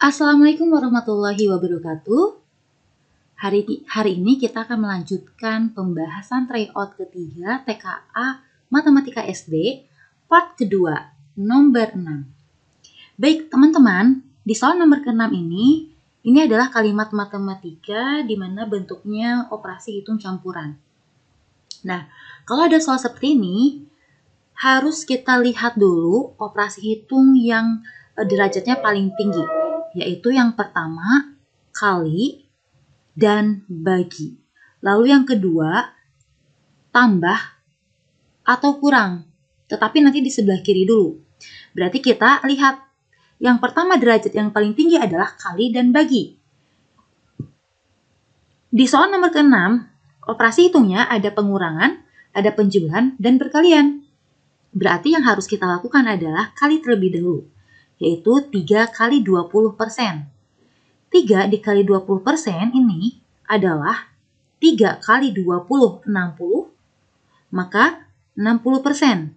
Assalamualaikum warahmatullahi wabarakatuh. Hari ini kita akan melanjutkan pembahasan tryout ketiga TKA Matematika SD part kedua nomor 6. Baik teman-teman, di soal nomor ke-6 ini adalah kalimat matematika di mana bentuknya operasi hitung campuran. Nah, kalau ada soal seperti ini, harus kita lihat dulu operasi hitung yang derajatnya paling tinggi, yaitu yang pertama, kali dan bagi. Lalu yang kedua, tambah atau kurang. Tetapi nanti di sebelah kiri dulu. Berarti kita lihat yang pertama derajat yang paling tinggi adalah kali dan bagi. Di soal nomor ke-6, operasi hitungnya ada pengurangan, ada penjumlahan, dan perkalian. Berarti yang harus kita lakukan adalah kali terlebih dahulu, yaitu 3 kali 20%. 3 dikali 20% ini adalah 3 kali 20, 60, maka 60%.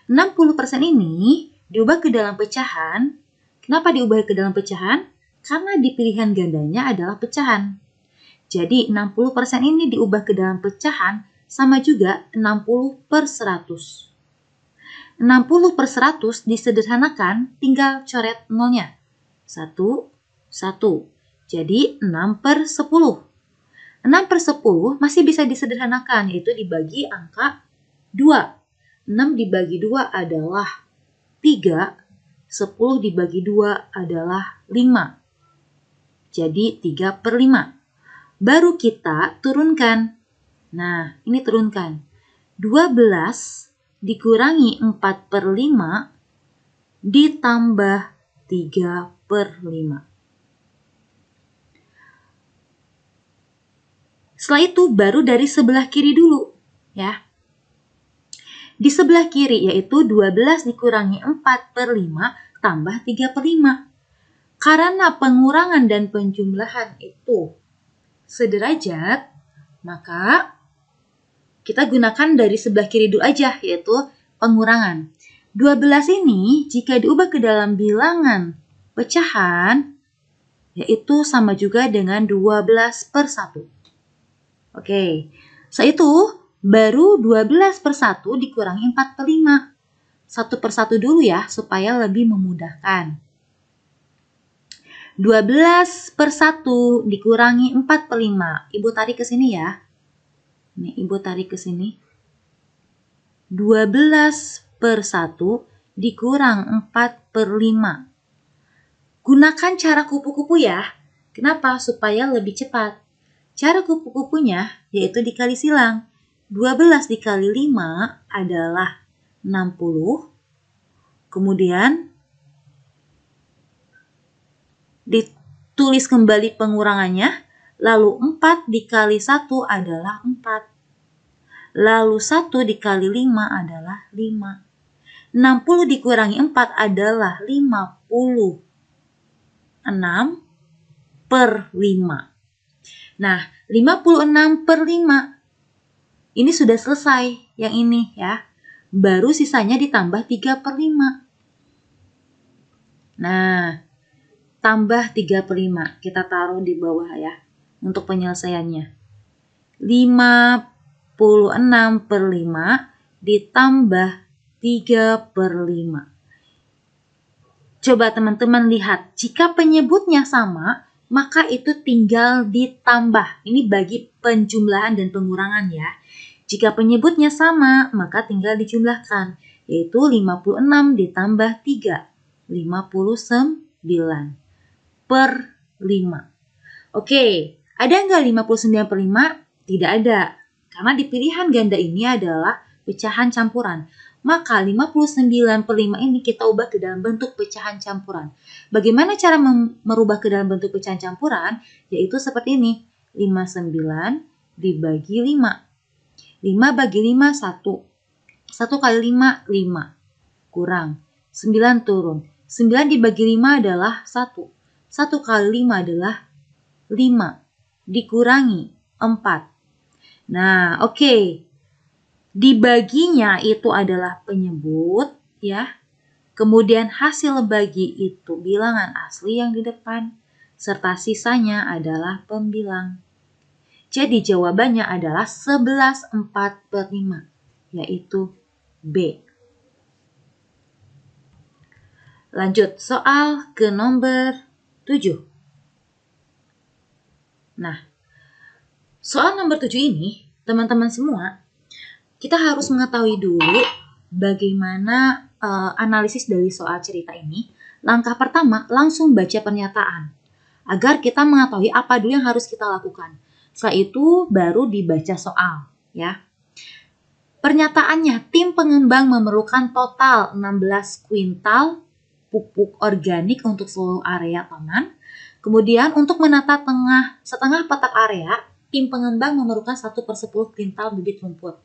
60% ini diubah ke dalam pecahan. Kenapa diubah ke dalam pecahan? Karena di pilihan gandanya adalah pecahan. Jadi 60% ini diubah ke dalam pecahan sama juga 60/100. 60/100 disederhanakan, tinggal coret nolnya. 1, 1. Jadi 6/10. 6/10 masih bisa disederhanakan, yaitu dibagi angka 2. 6 dibagi 2 adalah 3. 10 dibagi 2 adalah 5. Jadi 3/5. Baru kita turunkan. Nah, ini turunkan. 12 dikurangi 4/5 ditambah 3/5. Setelah itu baru dari sebelah kiri dulu, ya. Di sebelah kiri yaitu 12 dikurangi 4/5 tambah 3/5. Karena pengurangan dan penjumlahan itu sederajat, maka kita gunakan dari sebelah kiri dulu aja, yaitu pengurangan. 12 ini jika diubah ke dalam bilangan pecahan, yaitu sama juga dengan 12/1. Oke, setelah itu baru 12/1 dikurangi 4/5. 1/1 dulu ya, supaya lebih memudahkan. 12/1 dikurangi 4/5. Ibu tarik ke sini ya. Nih, Ibu tarik ke sini. 12/1 dikurang 4/5. Gunakan cara kupu-kupu ya. Kenapa? Supaya lebih cepat. Cara kupu-kupunya yaitu dikali silang. 12 dikali 5 adalah 60. Kemudian ditulis kembali pengurangannya. Lalu 4 dikali 1 adalah 4. Lalu 1 dikali 5 adalah 5. 60 dikurangi 4 adalah 56/5. Nah, 56/5. Ini sudah selesai yang ini ya. Baru sisanya ditambah 3/5. Nah, tambah 3/5. Kita taruh di bawah ya. Untuk penyelesaiannya. 56/5 ditambah 3/5. Coba teman-teman lihat, jika penyebutnya sama, maka itu tinggal ditambah. Ini bagi penjumlahan dan pengurangan ya. Jika penyebutnya sama, maka tinggal dijumlahkan, yaitu 56 ditambah 3, 59/5. Oke. Ada nggak 59/5? Tidak ada. Karena di pilihan ganda ini adalah pecahan campuran. Maka 59/5 ini kita ubah ke dalam bentuk pecahan campuran. Bagaimana cara merubah ke dalam bentuk pecahan campuran? Yaitu seperti ini. 59 dibagi 5. 5 bagi 5, 1. 1 kali 5, 5. Kurang. 9 turun. 9 dibagi 5 adalah 1. 1 kali 5 adalah 5. Dikurangi 4. Nah, oke. Dibaginya itu adalah penyebut ya. Kemudian hasil bagi itu bilangan asli yang di depan, serta sisanya adalah pembilang. Jadi jawabannya adalah 11/4/5, yaitu B. Lanjut soal ke nomor 7. Nah, soal nomor 7 ini, teman-teman semua, kita harus mengetahui dulu bagaimana analisis dari soal cerita ini. Langkah pertama, langsung baca pernyataan agar kita mengetahui apa dulu yang harus kita lakukan. Setelah itu baru dibaca soal, ya. Pernyataannya, tim pengembang memerlukan total 16 kuintal pupuk organik untuk seluruh area taman. Kemudian untuk menata setengah petak area, tim pengembang memerlukan 1/10 kuintal bibit rumput.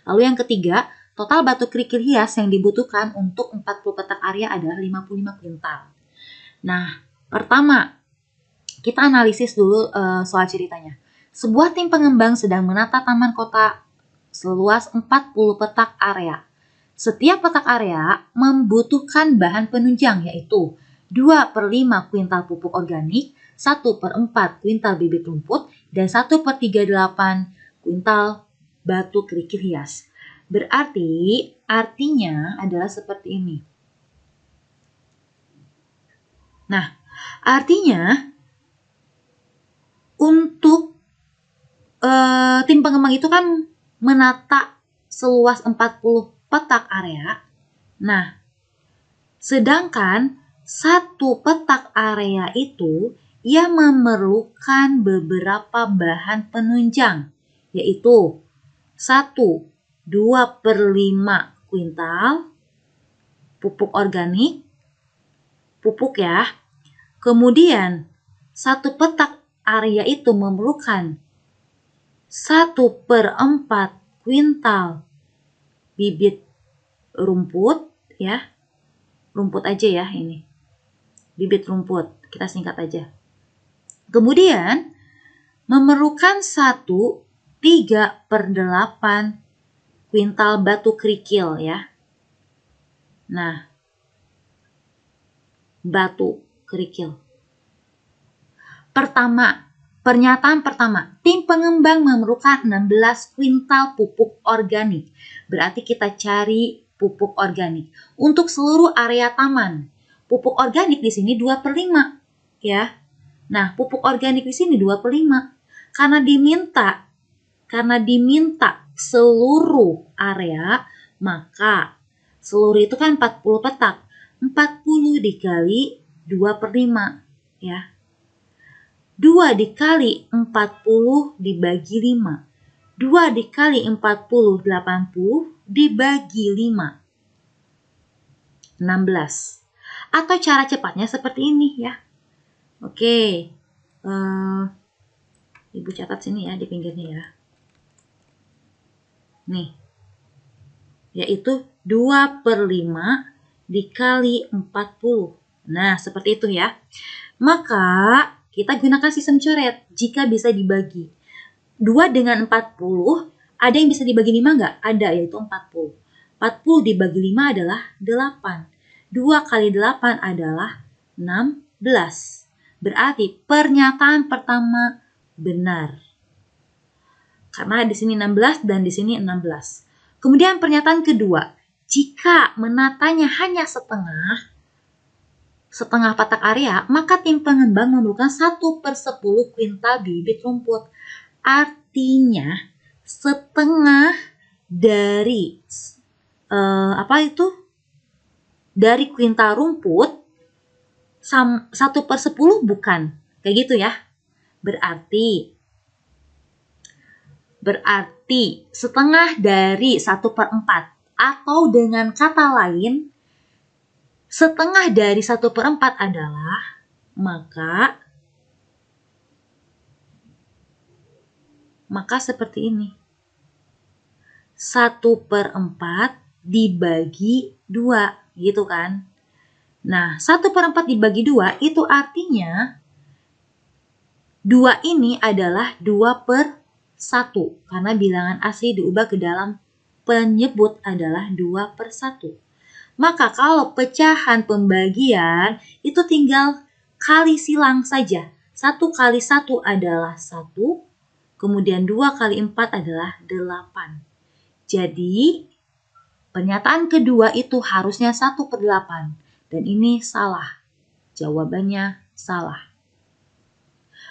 Lalu yang ketiga, total batu kerikil hias yang dibutuhkan untuk 40 petak area adalah 55 kuintal. Nah, pertama, kita analisis dulu soal ceritanya. Sebuah tim pengembang sedang menata taman kota seluas 40 petak area. Setiap petak area membutuhkan bahan penunjang yaitu 2/5 kuintal pupuk organik, 1/4 kuintal bibit rumput, dan 1/38 kuintal batu kerikil hias. Berarti artinya adalah seperti ini. Nah, artinya untuk tim pengembang itu kan menata seluas 40 petak area. Nah, sedangkan satu petak area itu ia memerlukan beberapa bahan penunjang, yaitu 2/5 kuintal pupuk organik, pupuk ya. Kemudian satu petak area itu memerlukan 1/4 kuintal bibit rumput ya. Rumput aja ya ini. Bibit rumput, kita singkat aja. Kemudian memerlukan 3/8 kuintal batu kerikil ya. Nah, batu kerikil. Pernyataan pertama, tim pengembang memerlukan 16 kuintal pupuk organik. Berarti kita cari pupuk organik untuk seluruh area taman. Pupuk organik di sini 2/5 ya. Nah, pupuk organik di sini 2/5. Karena diminta seluruh area, maka seluruh itu kan 40 petak. 40 dikali 2/5 ya. 2 dikali 40 dibagi 5. 2 dikali 40, 80 dibagi 5. 16. Atau cara cepatnya seperti ini ya. Oke. Ibu catat sini ya di pinggirnya ya. Nih. Yaitu 2/5 dikali 40. Nah, seperti itu ya. Maka kita gunakan sistem coret jika bisa dibagi. 2 dengan 40, ada yang bisa dibagi 5 nggak? Ada, yaitu 40. 40 dibagi 5 adalah 8. 2 kali 8 adalah 16. Berarti pernyataan pertama benar. Karena di sini 16 dan di sini 16. Kemudian pernyataan kedua, jika menatanya hanya setengah petak area, maka tim pengembang memerlukan 1/10 kuintal bibit rumput. Artinya setengah dari dari kuintal rumput 1/10 bukan kayak gitu ya. Berarti setengah dari 1/4 atau dengan kata lain setengah dari 1/4 adalah maka seperti ini. 1/4 dibagi 2 gitu kan. Nah, 1/4 dibagi 2 itu artinya 2 ini adalah 2/1 karena bilangan asli diubah ke dalam penyebut adalah 2/1. Maka kalau pecahan pembagian itu tinggal kali silang saja. 1 kali 1 adalah 1, kemudian 2 kali 4 adalah 8. Jadi pernyataan kedua itu harusnya 1/8. Dan ini salah. Jawabannya salah.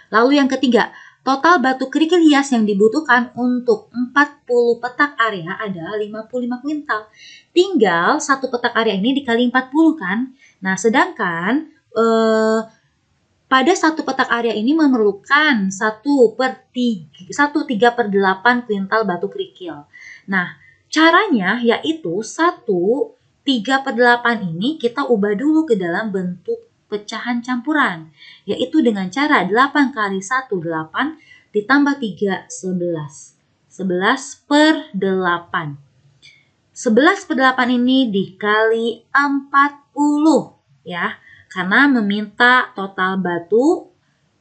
Lalu yang ketiga, total batu kerikil hias yang dibutuhkan untuk 40 petak area adalah 55 kuintal. Tinggal 1 petak area ini dikali 40 kan? Nah, sedangkan pada 1 petak area ini memerlukan 1/3/8 kuintal batu kerikil. Nah, caranya yaitu 1/3/8 ini kita ubah dulu ke dalam bentuk pecahan campuran, yaitu dengan cara 8 kali 1, 8, ditambah 3, 11. 11/8. 11/8 ini dikali 40 ya, karena meminta total batu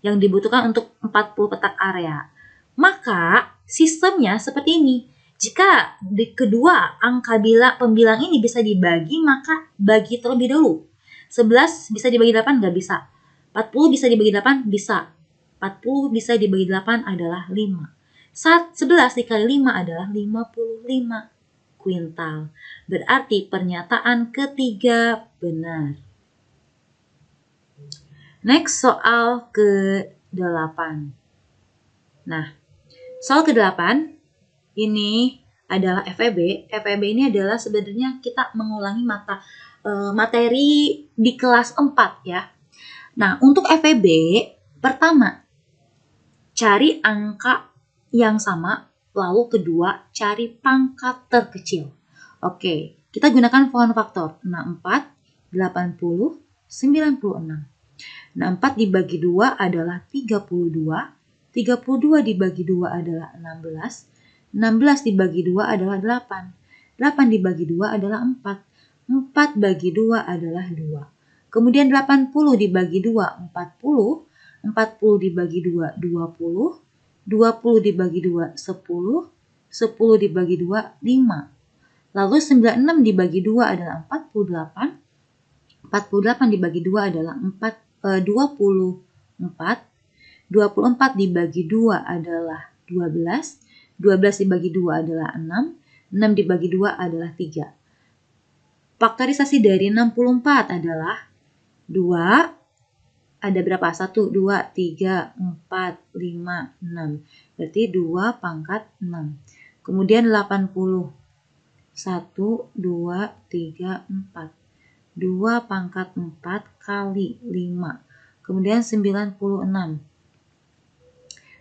yang dibutuhkan untuk 40 petak area. Maka sistemnya seperti ini. Jika di kedua angka pembilang ini bisa dibagi, maka bagi terlebih dahulu. 11 bisa dibagi 8? Nggak bisa. 40 bisa dibagi 8? Bisa. 40 bisa dibagi 8 adalah 5. 11 dikali 5 adalah 55 kuintal. Berarti pernyataan ketiga benar. Next, soal ke-8. Nah, soal ke-8 ini adalah FEB. FEB ini adalah sebenarnya kita mengulangi materi di kelas 4 ya. Nah, untuk FEB, pertama, cari angka yang sama, lalu kedua, cari pangkat terkecil. Oke, kita gunakan pohon faktor. 64, 80, 96. 64 dibagi 2 adalah 32, 32 dibagi 2 adalah 16, 16 dibagi 2 adalah 8, 8 dibagi 2 adalah 4, 4 bagi 2 adalah 2. Kemudian 80 dibagi 2, 40. 40 dibagi 2, 20. 20 dibagi 2, 10. 10 dibagi 2, 5. Lalu 96 dibagi 2 adalah 48. 48 dibagi 2 adalah 24. 24 dibagi 2 adalah 12. 12 dibagi 2 adalah 6. 6 dibagi 2 adalah 3. Faktorisasi dari 64 adalah 2, ada berapa? 1, 2, 3, 4, 5, 6. Berarti 2 pangkat 6. Kemudian 80. 1, 2, 3, 4. 2 pangkat 4 kali 5. Kemudian 96.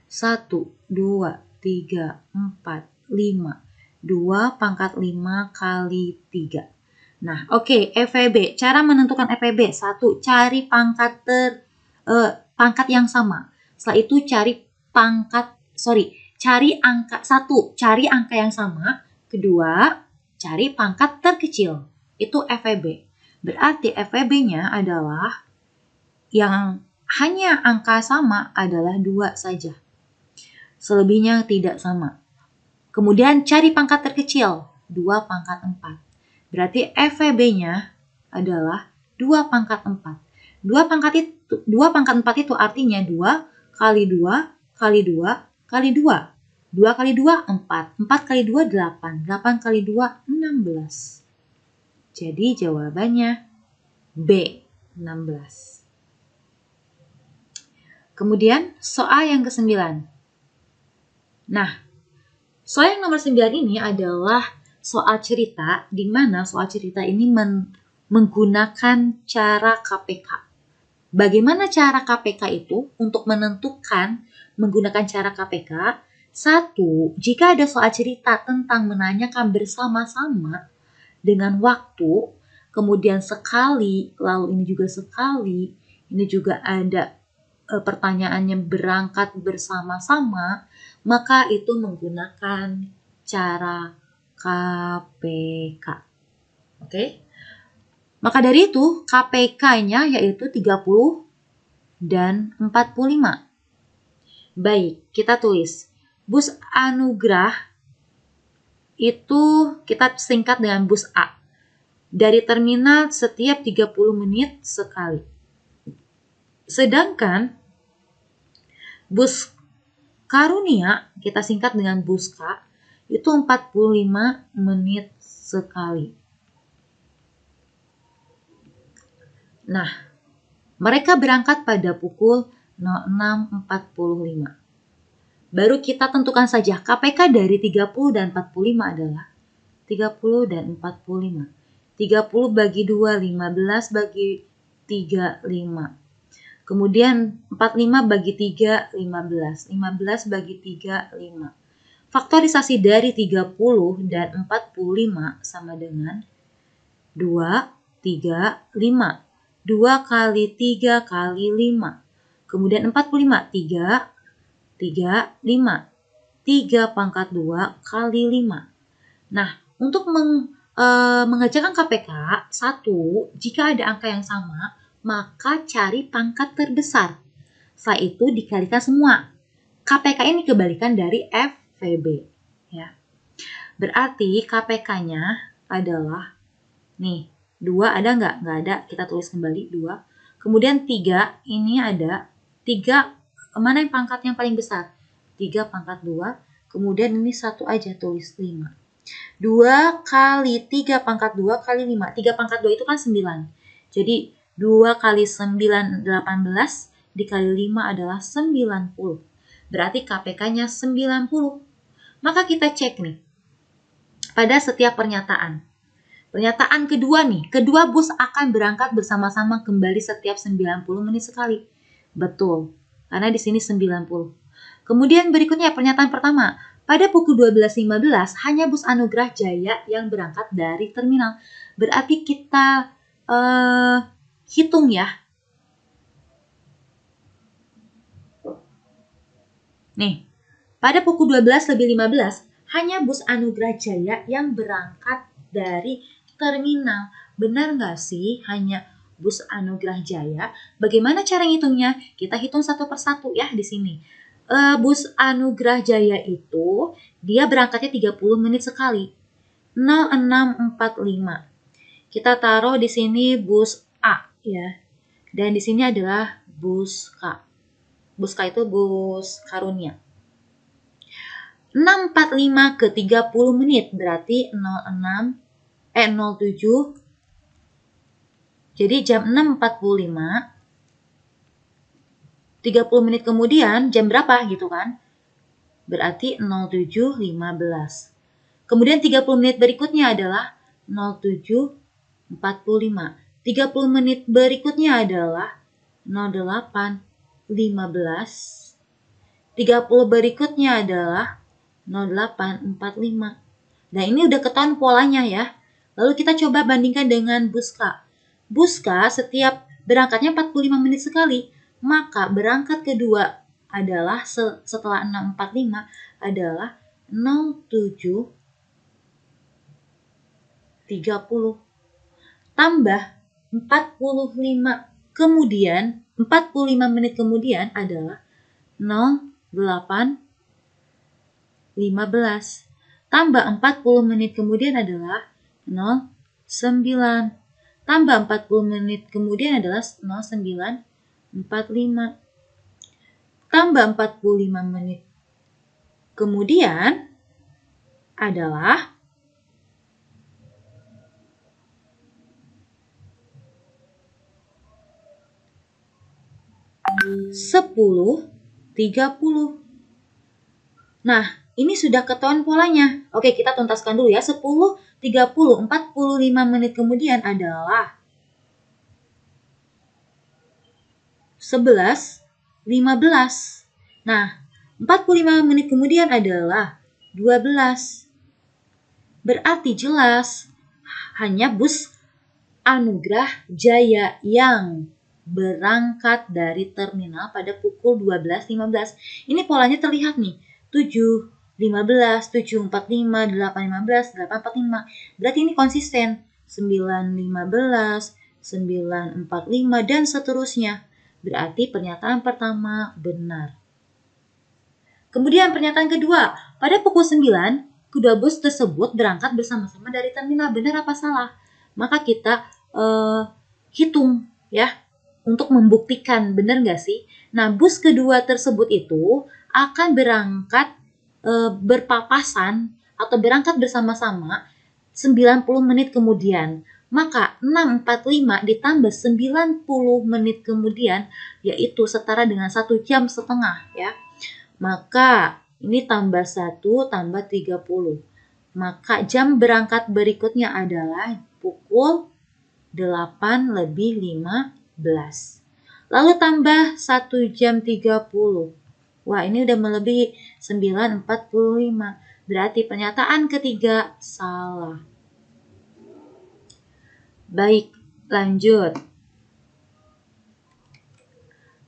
1, 2, 3, 4, 5. 2 pangkat 5 kali 3. Nah, oke, FEB. Cara menentukan FEB. 1, cari pangkat yang sama. Setelah itu cari angka 1, cari angka yang sama. Kedua, cari pangkat terkecil. Itu FEB. Berarti FEB-nya adalah yang hanya angka sama adalah 2 saja. Selebihnya tidak sama. Kemudian cari pangkat terkecil. 2 pangkat 4. Berarti FEB-nya adalah 2 pangkat 4. 2 pangkat 4 itu artinya 2 kali 2 kali 2 kali 2. 2 kali 2, 4. 4 kali 2, 8. 8 kali 2, 16. Jadi jawabannya B, 16. Kemudian soal yang ke-9. Nah, soal yang nomor 9 ini adalah soal cerita, di mana soal cerita ini menggunakan cara KPK. Bagaimana cara KPK itu untuk menentukan menggunakan cara KPK? 1, jika ada soal cerita tentang menanyakan bersama-sama dengan waktu, kemudian sekali, lalu ini juga sekali, ini juga ada pertanyaannya berangkat bersama-sama, maka itu menggunakan cara KPK. Oke? Maka dari itu KPK-nya yaitu 30 dan 45. Baik, kita tulis. Bus Anugrah itu kita singkat dengan bus A. dari terminal setiap 30 menit sekali. Sedangkan bus Karunia, kita singkat dengan Buska, itu 45 menit sekali. Nah, mereka berangkat pada pukul 06.45. Baru kita tentukan saja KPK dari 30 dan 45 adalah 30 dan 45. 30 bagi 2, 15 bagi 3, 5. Kemudian 45 bagi 3, 15. 15 bagi 3, 5. Faktorisasi dari 30 dan 45 sama dengan 2, 3, 5. 2 kali 3 kali 5. Kemudian 45, 3, 3, 5. 3 pangkat 2 kali 5. Nah, untuk mengerjakan KPK, 1, jika ada angka yang sama, maka cari pangkat terbesar. Setelah itu dikalikan semua. KPK ini kebalikan dari FVB. Ya. Berarti KPK-nya adalah, nih, 2 ada nggak? Nggak ada, kita tulis kembali 2. Kemudian 3, ini ada 3, mana yang pangkat yang paling besar? 3 pangkat 2, kemudian ini 1 aja, tulis 5. 2 kali 3 pangkat 2 kali 5. 3 pangkat 2 itu kan 9. Jadi 2 kali 9, 18. Dikali 5 adalah 90. Berarti KPK-nya 90. Maka kita cek nih. Pada setiap pernyataan. Pernyataan kedua nih. Kedua bus akan berangkat bersama-sama kembali setiap 90 menit sekali. Betul. Karena di sini 90. Kemudian berikutnya pernyataan pertama. Pada pukul 12.15 hanya bus Anugerah Jaya yang berangkat dari terminal. Berarti kita hitung ya. Nih, pada pukul 12.15 hanya bus Anugerah Jaya yang berangkat dari terminal. Benar nggak sih hanya bus Anugerah Jaya? Bagaimana cara ngitungnya? Kita hitung satu persatu ya di sini. Bus Anugerah Jaya itu dia berangkatnya 30 menit sekali. 06.45. Kita taruh di sini bus A ya. Dan di sini adalah bus K. Bus K itu bus Karunia. 6.45 ke 30 menit berarti 07. Jadi jam 6.45. 30 menit kemudian jam berapa gitu kan? Berarti 07.15. Kemudian 30 menit berikutnya adalah 07.45. 30 menit berikutnya adalah 08.15. 30 berikutnya adalah 08.45. Nah, ini udah ketahuan polanya ya. Lalu kita coba bandingkan dengan Buska. Buska setiap berangkatnya 45 menit sekali. Maka berangkat kedua adalah setelah 6.45 adalah 07.30 tambah 45 kemudian 45 menit kemudian adalah 08.15 tambah 40 menit kemudian adalah 09 tambah 40 menit kemudian adalah 09.45 tambah 45 menit kemudian adalah 10.30. Nah, ini sudah ketahuan polanya. Oke, kita tuntaskan dulu ya. 10.30, 45 menit kemudian adalah 11.15. Nah, 45 menit kemudian adalah 12. Berarti jelas hanya bus Anugerah Jaya yang berangkat dari terminal pada pukul 12.15. Ini polanya terlihat nih. 7.15, 7.45, 8.15, 8.45. Berarti ini konsisten. 9.15, 9.45, dan seterusnya. Berarti pernyataan pertama benar. Kemudian pernyataan kedua. Pada pukul 9, kedua bus tersebut berangkat bersama-sama dari terminal. Benar apa salah? maka kita hitung ya untuk membuktikan benar nggak sih. Nah, bus kedua tersebut itu akan berangkat berpapasan atau berangkat bersama-sama 90 menit kemudian. Maka 6.45 ditambah 90 menit kemudian yaitu setara dengan 1 jam setengah ya. Maka ini tambah 1 tambah 30. Maka jam berangkat berikutnya adalah pukul 8 lebih 15. Lalu tambah 1 jam 30. Wah, ini udah melebihi 9.45. Berarti pernyataan ketiga salah. Baik, lanjut.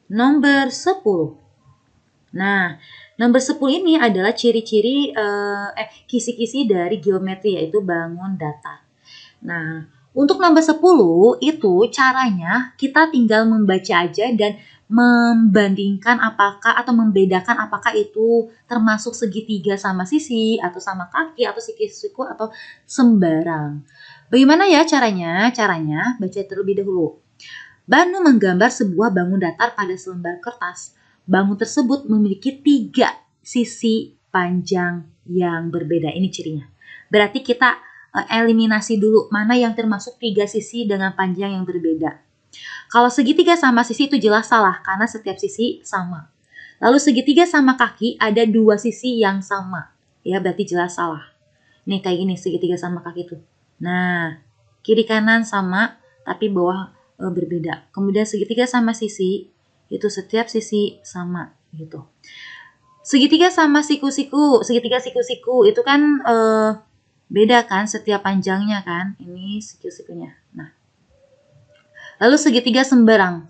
Nomor 10. Nah, nomor 10 ini adalah ciri-ciri kisi-kisi dari geometri, yaitu bangun datar. Nah, untuk nomor 10 itu caranya kita tinggal membaca aja dan membandingkan apakah atau membedakan apakah itu termasuk segitiga sama sisi atau sama kaki atau siku-siku atau sembarang. Bagaimana ya caranya? Caranya baca terlebih dahulu. Banu menggambar sebuah bangun datar pada selembar kertas. Bangun tersebut memiliki 3 sisi panjang yang berbeda. Ini cirinya. Berarti kita eliminasi dulu mana yang termasuk 3 sisi dengan panjang yang berbeda. Kalau segitiga sama sisi itu jelas salah karena setiap sisi sama. Lalu segitiga sama kaki ada 2 sisi yang sama. Ya, berarti jelas salah. Nih kayak gini segitiga sama kaki itu. Nah, kiri kanan sama tapi bawah berbeda. Kemudian segitiga sama sisi itu setiap sisi sama gitu. Segitiga sama siku-siku, segitiga siku-siku itu kan beda kan setiap panjangnya kan. Ini siku-sikunya. Nah, lalu segitiga sembarang,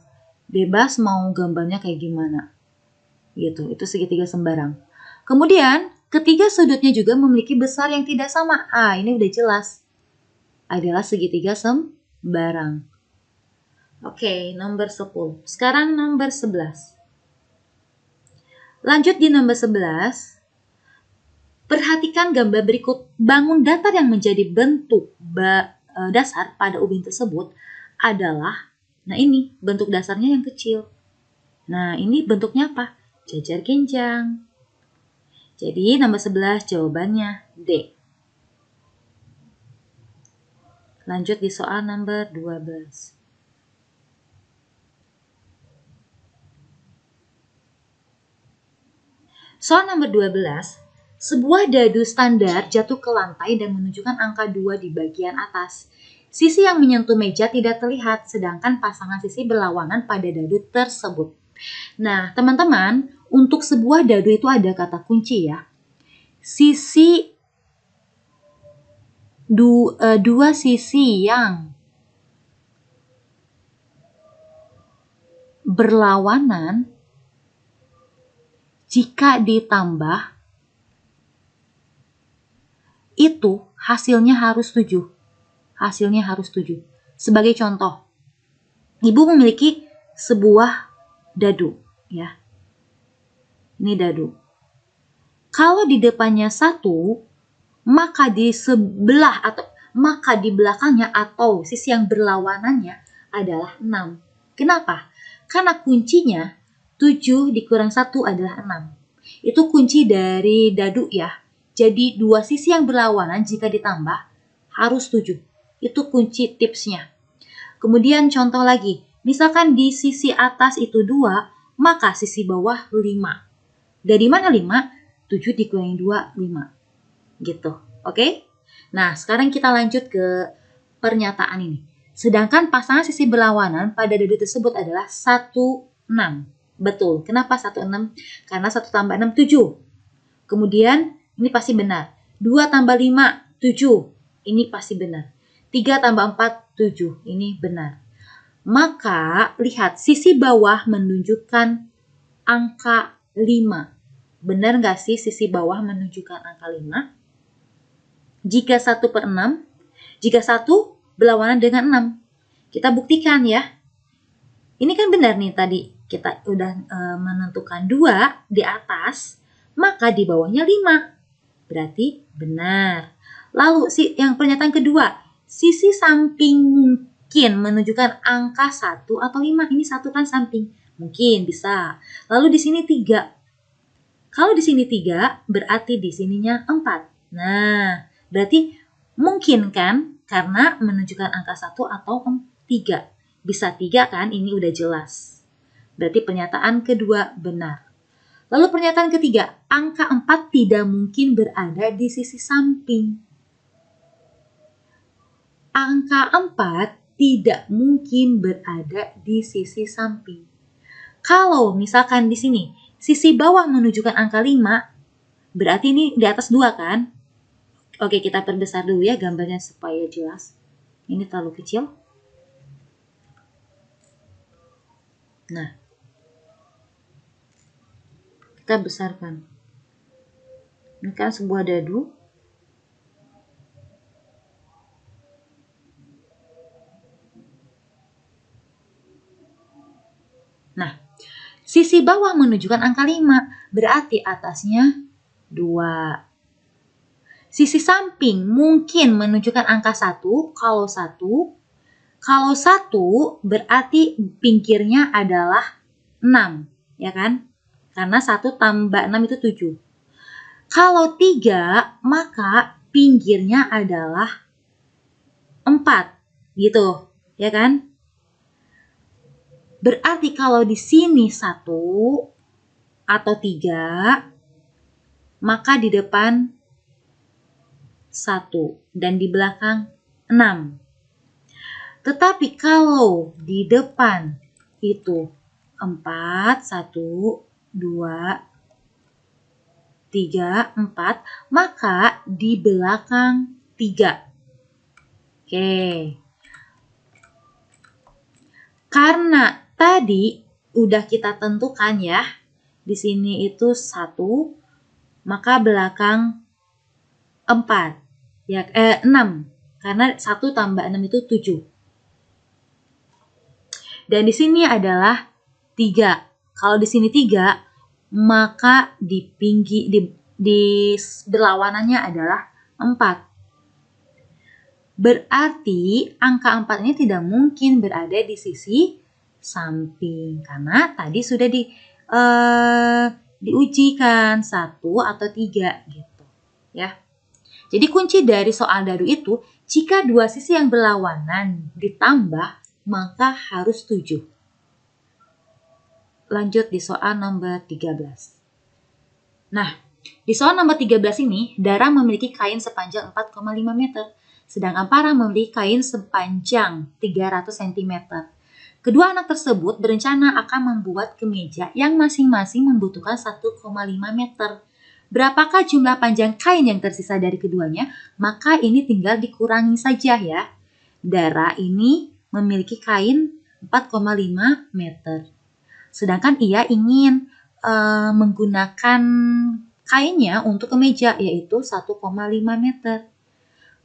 bebas mau gambarnya kayak gimana gitu. Itu segitiga sembarang. Kemudian ketiga sudutnya juga memiliki besar yang tidak sama. Ini udah jelas adalah segitiga sembarang. Oke, nomor 10. Sekarang nomor 11. Lanjut di nomor 11. Perhatikan gambar berikut. Bangun datar yang menjadi bentuk dasar pada ubin tersebut adalah, nah ini bentuk dasarnya yang kecil. Nah, ini bentuknya apa? Jajar genjang. Jadi nomor 11 jawabannya D. Lanjut di soal nomor 12. Soal nomor 12, sebuah dadu standar jatuh ke lantai dan menunjukkan angka 2 di bagian atas. Sisi yang menyentuh meja tidak terlihat, sedangkan pasangan sisi berlawanan pada dadu tersebut. Nah, teman-teman, untuk sebuah dadu itu ada kata kunci ya. Sisi dua sisi yang berlawanan jika ditambah itu hasilnya harus 7. Hasilnya harus 7. Sebagai contoh, ibu memiliki sebuah dadu ya. Ini dadu. Kalau di depannya 1, maka di sebelah atau maka di belakangnya atau sisi yang berlawanannya adalah 6. Kenapa? Karena kuncinya 7 dikurang 1 adalah 6. Itu kunci dari dadu ya. Jadi 2 sisi yang berlawanan jika ditambah harus 7. Itu kunci tipsnya. Kemudian contoh lagi. Misalkan di sisi atas itu 2, maka sisi bawah 5. Dari mana 5? 7 dikurangi 2, 5. Gitu. Oke? Nah, sekarang kita lanjut ke pernyataan ini. Sedangkan pasangan sisi berlawanan pada dadu tersebut adalah 1, 6. Betul. Kenapa 1, 6? Karena 1 tambah 6, 7. Kemudian, ini pasti benar. 2 tambah 5, 7. Ini pasti benar. 3 tambah 4, 7. Ini benar. Maka, lihat, sisi bawah menunjukkan angka 5. Benar nggak sih sisi bawah menunjukkan angka 5? Jika 1/6, jika 1 berlawanan dengan 6. Kita buktikan ya. Ini kan benar nih tadi. Kita udah menentukan 2 di atas, maka di bawahnya 5. Berarti benar. Lalu yang pernyataan kedua, sisi samping mungkin menunjukkan angka 1 atau 5. Ini 1 kan samping. Mungkin bisa. Lalu di sini 3. Kalau di sini 3, berarti di sininya 4. Nah, berarti mungkin kan? Karena menunjukkan angka 1 atau 3. Bisa 3 kan? Ini udah jelas. Berarti pernyataan kedua benar. Lalu pernyataan ketiga, angka 4 tidak mungkin berada di sisi samping. Angka 4 tidak mungkin berada di sisi samping. Kalau misalkan di sini, sisi bawah menunjukkan angka 5, berarti ini di atas 2 kan? Oke, kita perbesar dulu ya gambarnya supaya jelas. Ini terlalu kecil. Nah, kita besarkan. Ini kan sebuah dadu. Nah, sisi bawah menunjukkan angka 5, berarti atasnya 2. Sisi samping mungkin menunjukkan angka 1, kalau 1 berarti pinggirnya adalah 6, ya kan? Karena 1 tambah 6 itu 7. Kalau 3, maka pinggirnya adalah 4, gitu, ya kan? Berarti kalau di sini 1 atau 3, maka di depan 1 dan di belakang 6. Tetapi kalau di depan itu 4, 1, 2, 3, 4, maka di belakang 3. Oke. Karena tadi udah kita tentukan ya, di sini itu 1, maka belakang 4. Ya, 6. Karena 1 tambah 6 itu 7. Dan di sini adalah 3. Kalau di sini 3, maka di berlawanannya adalah 4. Berarti angka 4 ini tidak mungkin berada di sisi samping. Karena tadi sudah diujikan 1 atau 3 gitu. Ya. Jadi kunci dari soal dadu itu, jika dua sisi yang berlawanan ditambah, maka harus 7. Lanjut di soal nomor 13. Nah, di soal nomor 13 ini, Dara memiliki kain sepanjang 4,5 meter, sedangkan Parah memiliki kain sepanjang 300 cm. Kedua anak tersebut berencana akan membuat kemeja yang masing-masing membutuhkan 1,5 meter. Berapakah jumlah panjang kain yang tersisa dari keduanya? Maka ini tinggal dikurangi saja ya. Dara ini memiliki kain 4,5 meter. Sedangkan ia ingin menggunakan kainnya untuk kemeja, yaitu 1,5 meter.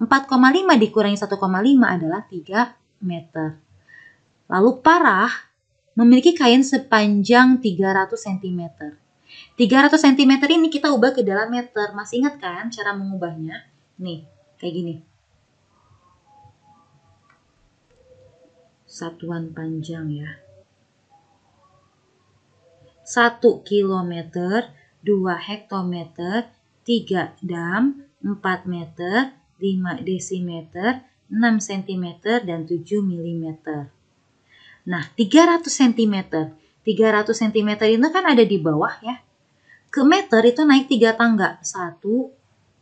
4,5 dikurangi 1,5 adalah 3 meter. Lalu Parah memiliki kain sepanjang 300 cm. 300 cm ini kita ubah ke dalam meter. Masih ingat kan cara mengubahnya? Nih, kayak gini. Satuan panjang ya. 1 kilometer, 2 hektometer, 3 dam, 4 meter, 5 desimeter, 6 cm, dan 7 mm. Nah, 300 cm. 300 cm itu kan ada di bawah ya. Ke meter itu naik 3 tangga.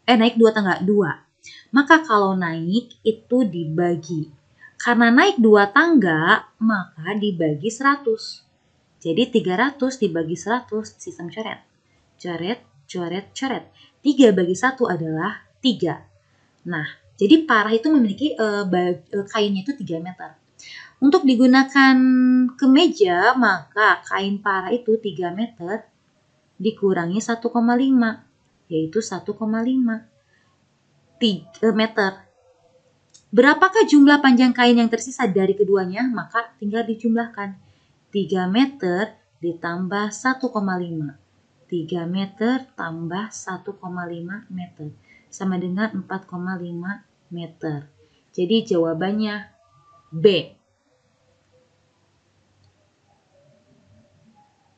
Naik 2 tangga, 2. Maka kalau naik itu dibagi. Karena naik 2 tangga, maka dibagi 100. Jadi 300 dibagi 100, sistem coret. Coret, coret, coret. 3 bagi 1 adalah 3. Nah, jadi Parah itu memiliki kainnya itu 3 meter. Untuk digunakan kemeja, maka kain Parah itu 3 meter dikurangi 1,5, yaitu 1,5 meter. Berapakah jumlah panjang kain yang tersisa dari keduanya? Maka tinggal dijumlahkan. 3 meter ditambah 1,5. 3 meter tambah 1,5 meter. Sama dengan 4,5 meter. Jadi jawabannya B.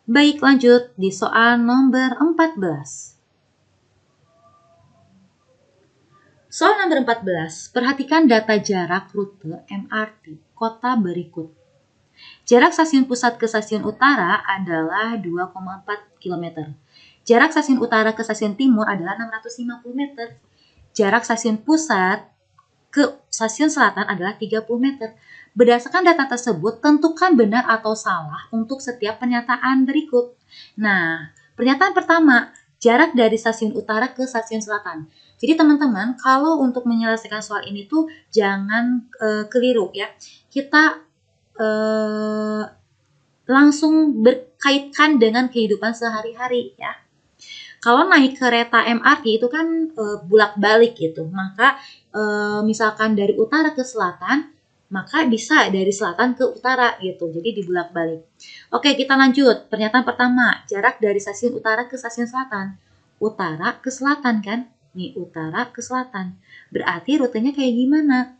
Baik, lanjut di soal nomor 14. Soal nomor 14, perhatikan data jarak rute MRT kota berikut. Jarak stasiun pusat ke stasiun utara adalah 2,4 km. Jarak stasiun utara ke stasiun timur adalah 650 meter. Jarak stasiun pusat ke stasiun selatan adalah 30 meter. Berdasarkan data tersebut, tentukan benar atau salah untuk setiap pernyataan berikut. Nah, pernyataan pertama, jarak dari stasiun utara ke stasiun selatan. Jadi teman-teman, kalau untuk menyelesaikan soal ini tuh jangan keliru ya. Kita langsung berkaitkan dengan kehidupan sehari-hari ya. Kalau naik kereta MRT itu kan bolak-balik gitu, maka misalkan dari utara ke selatan, maka bisa dari selatan ke utara gitu, jadi dibulak-balik. Oke, kita lanjut. Pernyataan pertama, jarak dari stasiun utara ke stasiun selatan. Utara ke selatan kan? Nih, utara ke selatan. Berarti rutenya kayak gimana?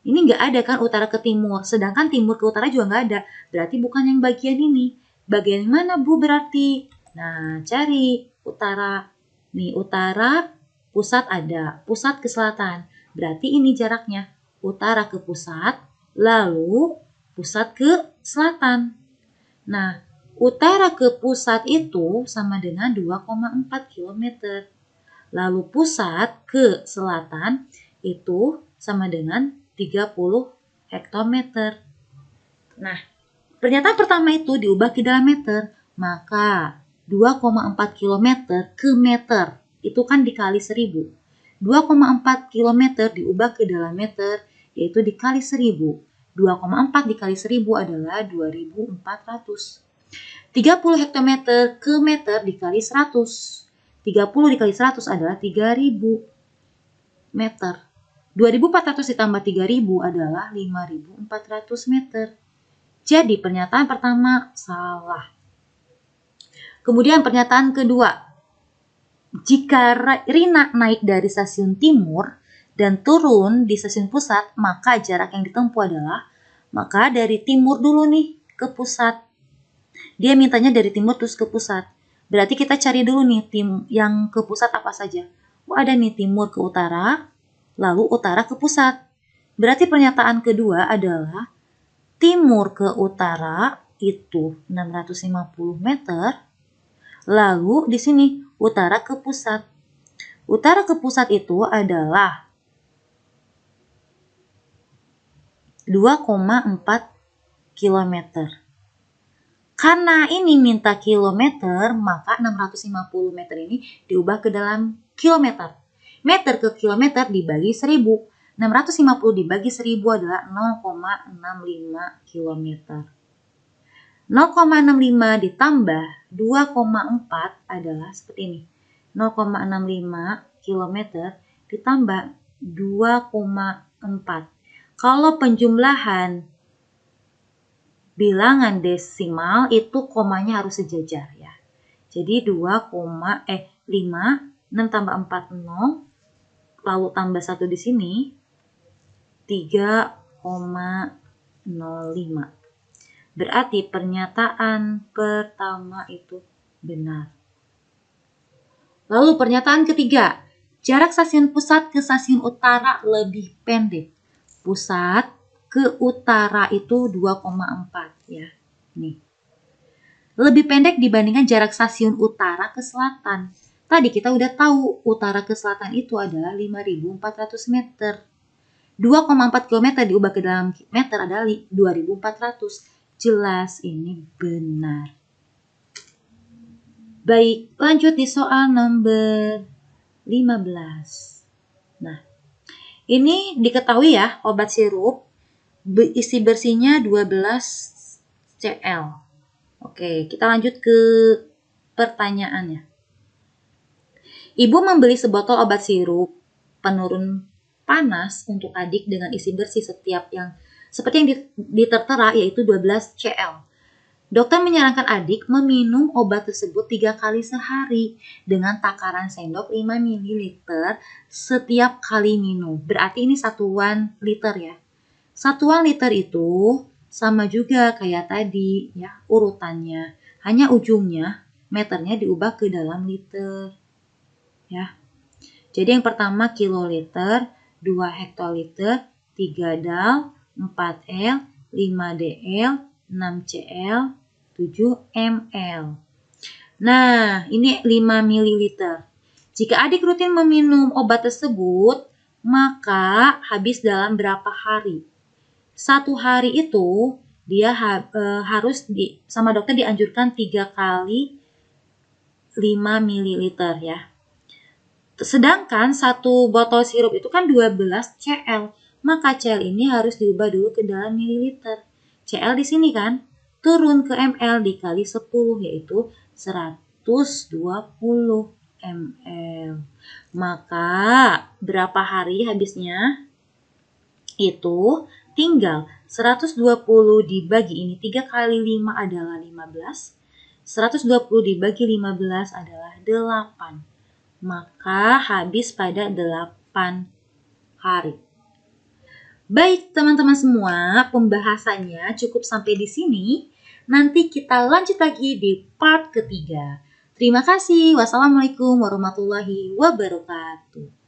Ini nggak ada kan utara ke timur, sedangkan timur ke utara juga nggak ada. Berarti bukan yang bagian ini. Bagian mana Bu berarti? Nah, cari utara. Nih, utara, pusat ada. Pusat ke selatan. Berarti ini jaraknya. Utara ke pusat, lalu pusat ke selatan. Nah, utara ke pusat itu sama dengan 2,4 km. Lalu pusat ke selatan itu sama dengan 30 hektometer. Nah, pernyataan pertama itu diubah ke dalam meter, maka 2,4 km ke meter itu kan dikali 1000. 2,4 km diubah ke dalam meter, yaitu dikali 1000. 2,4 dikali 1000 adalah 2400. 30 hektometer ke meter dikali 100. 30 dikali 100 adalah 3000 meter. 2400 ditambah 3000 adalah 5400 meter. Jadi pernyataan pertama salah. Kemudian pernyataan kedua. Jika Rina naik dari stasiun timur dan turun di stasiun pusat, maka jarak yang ditempuh adalah, maka dari timur dulu nih ke pusat. Dia mintanya dari timur terus ke pusat. Berarti kita cari dulu nih tim yang ke pusat apa saja. Oh, ada nih timur ke utara, lalu utara ke pusat. Berarti pernyataan kedua adalah timur ke utara itu 650 meter. Lalu di sini utara ke pusat. Utara ke pusat itu adalah 2,4 km. Karena ini minta kilometer, maka 650 meter ini diubah ke dalam kilometer. Meter ke kilometer dibagi 1000. 650 dibagi 1000 adalah 0,65 km. 0,65 ditambah 2,4 adalah seperti ini. 0,65 km ditambah 2,4. Kalau penjumlahan bilangan desimal itu komanya harus sejajar ya. Jadi 2,5 6 tambah 4 0, lalu tambah 1 di sini 3,05. Berarti pernyataan pertama itu benar. Lalu pernyataan ketiga, jarak stasiun pusat ke stasiun utara lebih pendek. Pusat ke utara itu 2,4 ya. Nih. Lebih pendek dibandingkan jarak stasiun utara ke selatan. Tadi kita udah tahu utara ke selatan itu adalah 5400 meter. 2,4 km diubah ke dalam meter adalah 2400. Jelas ini benar. Baik, lanjut di soal nomor 15. Nah, ini diketahui ya, obat sirup isi bersihnya 12 cl. Oke, kita lanjut ke pertanyaannya. Ibu membeli sebotol obat sirup penurun panas untuk adik dengan isi bersih seperti yang ditertera yaitu 12 cl. Dokter menyarankan adik meminum obat tersebut 3 kali sehari dengan takaran sendok 5 ml setiap kali minum. Berarti ini satuan liter ya. Satuan liter itu sama juga kayak tadi ya urutannya. Hanya ujungnya meternya diubah ke dalam liter ya. Jadi yang pertama kiloliter, 2 hektoliter, 3 dal, 4 L, 5 dl, 6 cl, 7 ml. Nah, ini 5 ml. Jika adik rutin meminum obat tersebut, maka habis dalam berapa hari? Satu hari itu dia harus sama dokter dianjurkan 3 kali 5 ml ya. Sedangkan satu botol sirup itu kan 12 cl, maka cl ini harus diubah dulu ke dalam mililiter. Cl di sini kan turun ke ml dikali 10 yaitu 120 ml. Maka berapa hari habisnya? Itu tinggal 120 dibagi ini 3 kali 5 adalah 15. 120 dibagi 15 adalah 8. Maka habis pada 8 hari. Baik teman-teman semua, pembahasannya cukup sampai di sini. Nanti kita lanjut lagi di part ketiga. Terima kasih. Wassalamualaikum warahmatullahi wabarakatuh.